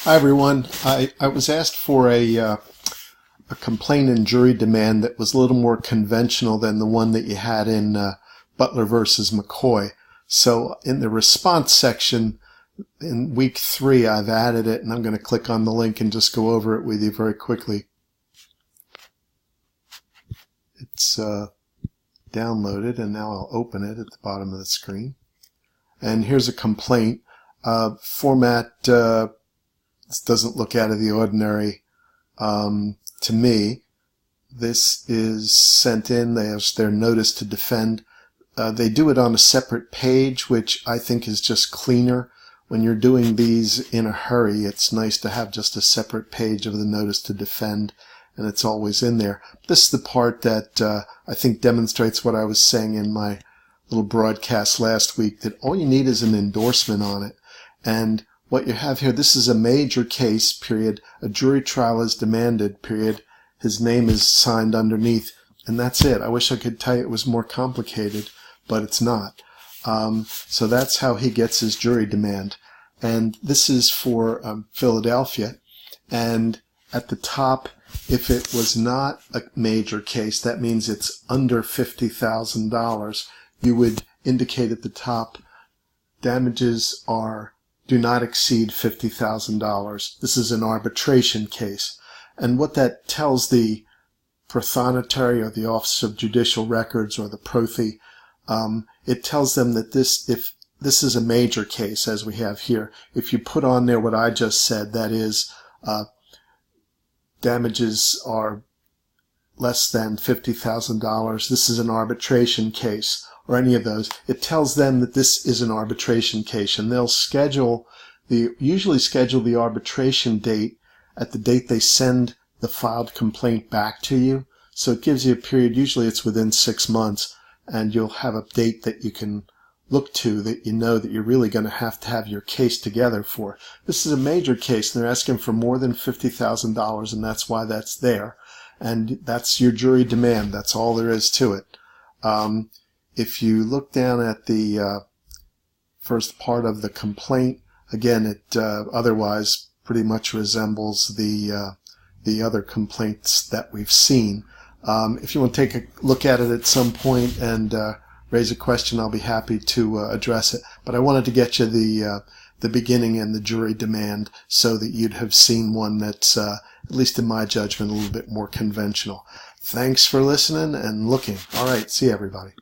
Hi everyone. I was asked for a complaint and jury demand that was a little more conventional than the one that you had in Butler versus McCoy. So in the response section in week 3, I've added it, and I'm going to click on the link and just go over it with you very quickly. It's downloaded, and now I'll open it at the bottom of the screen. And here's a complaint. Format this doesn't look out of the ordinary to me. This is sent in. They have their notice to defend. They do it on a separate page, which I think is just cleaner. When you're doing these in a hurry, it's nice to have just a separate page of the notice to defend, and it's always in there. This is the part that I think demonstrates what I was saying in my little broadcast last week, that all you need is an endorsement on it. And what you have here, this is a major case, period. A jury trial is demanded, period. His name is signed underneath, and that's it. I wish I could tell you it was more complicated, but it's not. So that's how he gets his jury demand. And this is for Philadelphia. And at the top, if it was not a major case, that means it's under $50,000. You would indicate at the top, damages do not exceed $50,000. This is an arbitration case. And what that tells the Prothonotary or the Office of Judicial Records or the Prothy, it tells them that if this is a major case, as we have here, if you put on there what I just said, that is, damages are less than $50,000, this is an arbitration case, or any of those, it tells them that this is an arbitration case, and they'll usually schedule the arbitration date at the date they send the filed complaint back to you. So it gives you a period, usually it's within 6 months, and you'll have a date that you can look to that you know that you're really going to have your case together for. This is a major case, and they're asking for more than $50,000, and that's why that's there. And that's your jury demand. That's all there is to it. If you look down at the first part of the complaint, again, it otherwise pretty much resembles the other complaints that we've seen. If you want to take a look at it at some point and raise a question, I'll be happy to address it. But I wanted to get you the beginning and the jury demand so that you'd have seen one that's, at least in my judgment, a little bit more conventional. Thanks for listening and looking. All right, see you, everybody.